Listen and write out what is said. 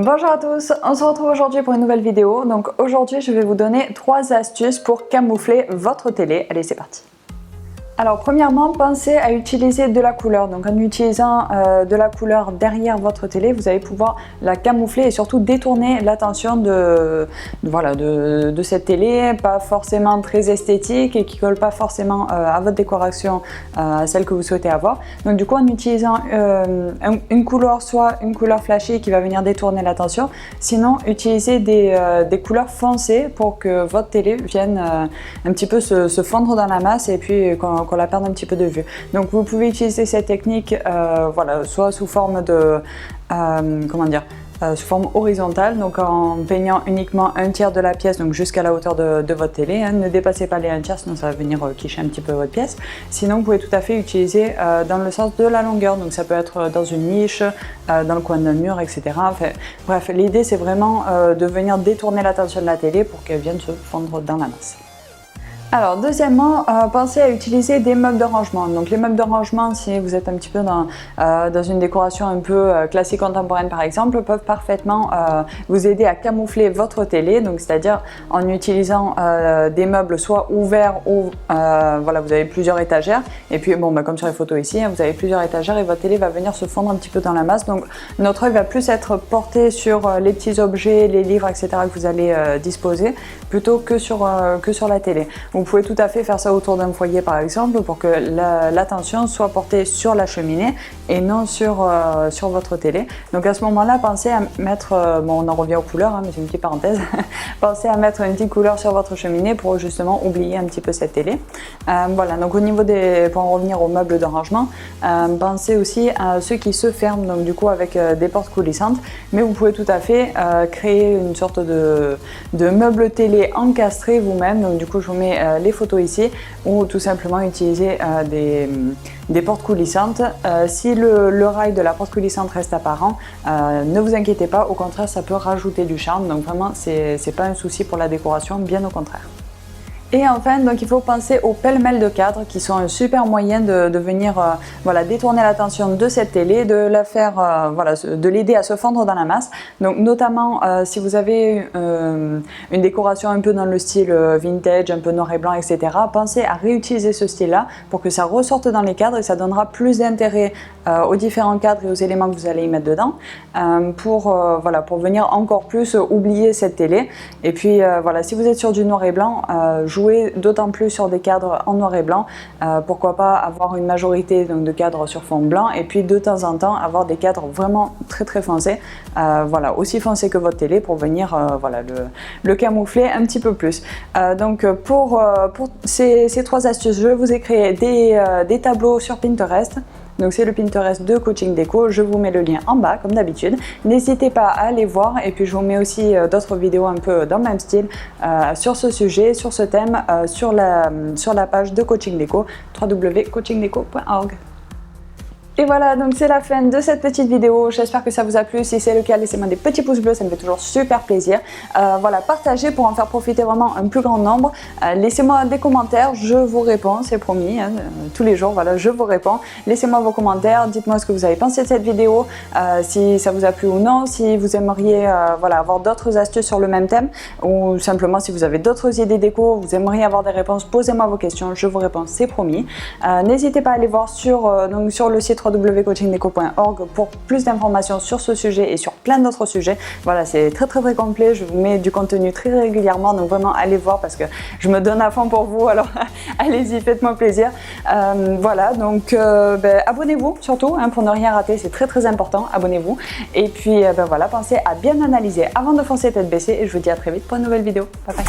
Bonjour à tous, on se retrouve aujourd'hui pour une nouvelle vidéo. Donc aujourd'hui je vais vous donner 3 astuces pour camoufler votre télé. Allez, c'est parti. Alors premièrement, pensez à utiliser de la couleur. Donc en utilisant de la couleur derrière votre télé, vous allez pouvoir la camoufler et surtout détourner l'attention de cette télé, pas forcément très esthétique et qui ne colle pas forcément à votre décoration, à celle que vous souhaitez avoir. Donc du coup, en utilisant une couleur, soit une couleur flashée qui va venir détourner l'attention, sinon utilisez des couleurs foncées pour que votre télé vienne un petit peu se fondre dans la masse et puis qu'on la perde un petit peu de vue. Donc vous pouvez utiliser cette technique soit sous forme de sous forme horizontale, donc en peignant uniquement un tiers de la pièce, donc jusqu'à la hauteur de votre télé. Ne dépassez pas les 1/3, sinon ça va venir quicher un petit peu votre pièce. Sinon vous pouvez tout à fait utiliser dans le sens de la longueur, donc ça peut être dans une niche, dans le coin d'un mur, etc. Enfin, bref, l'idée c'est vraiment de venir détourner l'attention de la télé pour qu'elle vienne se fondre dans la masse. Alors deuxièmement, pensez à utiliser des meubles de rangement. Donc les meubles de rangement, si vous êtes un petit peu dans une décoration un peu classique contemporaine par exemple, peuvent parfaitement vous aider à camoufler votre télé. Donc c'est-à-dire en utilisant des meubles soit ouverts ou vous avez plusieurs étagères. Et puis comme sur les photos ici, vous avez plusieurs étagères et votre télé va venir se fondre un petit peu dans la masse. Donc notre œil va plus être porté sur les petits objets, les livres, etc. que vous allez disposer plutôt que sur la télé. Vous pouvez tout à fait faire ça autour d'un foyer par exemple pour que l'attention soit portée sur la cheminée et non sur votre télé. Donc à ce moment-là, pensez à mettre, on en revient aux couleurs, mais c'est une petite parenthèse, pensez à mettre une petite couleur sur votre cheminée pour justement oublier un petit peu cette télé. Donc au niveau pour en revenir aux meubles de rangement, pensez aussi à ceux qui se ferment, donc du coup avec des portes coulissantes, mais vous pouvez tout à fait créer une sorte de meuble télé encastré vous-même. Donc du coup je vous mets les photos ici, ou tout simplement utiliser des portes coulissantes. Si le rail de la porte coulissante reste apparent, ne vous inquiétez pas, au contraire ça peut rajouter du charme, donc vraiment c'est pas un souci pour la décoration, bien au contraire. Et enfin, donc il faut penser aux pêle-mêle de cadres qui sont un super moyen de venir détourner l'attention de cette télé, de la faire de l'aider à se fondre dans la masse. Donc notamment si vous avez une décoration un peu dans le style vintage, un peu noir et blanc, etc. Pensez à réutiliser ce style-là pour que ça ressorte dans les cadres et ça donnera plus d'intérêt aux différents cadres et aux éléments que vous allez y mettre dedans pour venir encore plus oublier cette télé. Et puis si vous êtes sur du noir et blanc, jouer d'autant plus sur des cadres en noir et blanc, pourquoi pas avoir une majorité de cadres sur fond blanc et puis de temps en temps avoir des cadres vraiment très très foncés, aussi foncés que votre télé pour venir le camoufler un petit peu plus. Donc pour ces 3 astuces, je vous ai créé des tableaux sur Pinterest. Donc c'est le Pinterest de Coaching Déco, je vous mets le lien en bas comme d'habitude. N'hésitez pas à aller voir et puis je vous mets aussi d'autres vidéos un peu dans le même style sur ce sujet, sur ce thème, sur la page de Coaching Déco, www.coachingdeco.org. Et voilà, donc c'est la fin de cette petite vidéo, j'espère que ça vous a plu. Si c'est le cas, laissez-moi des petits pouces bleus, ça me fait toujours super plaisir. Partagez pour en faire profiter vraiment un plus grand nombre. Laissez-moi des commentaires, je vous réponds, c'est promis, tous les jours, je vous réponds. Laissez-moi vos commentaires, dites-moi ce que vous avez pensé de cette vidéo, si ça vous a plu ou non, si vous aimeriez avoir d'autres astuces sur le même thème, ou simplement si vous avez d'autres idées déco, vous aimeriez avoir des réponses, posez-moi vos questions, je vous réponds, c'est promis. N'hésitez pas à aller voir sur le site www.coachingdeco.org pour plus d'informations sur ce sujet et sur plein d'autres sujets. C'est très très très complet, je vous mets du contenu très régulièrement, donc vraiment allez voir parce que je me donne à fond pour vous, alors allez-y, faites-moi plaisir. Abonnez-vous surtout pour ne rien rater, c'est très très important, abonnez-vous. Et puis pensez à bien analyser avant de foncer tête baissée et je vous dis à très vite pour une nouvelle vidéo. Bye bye.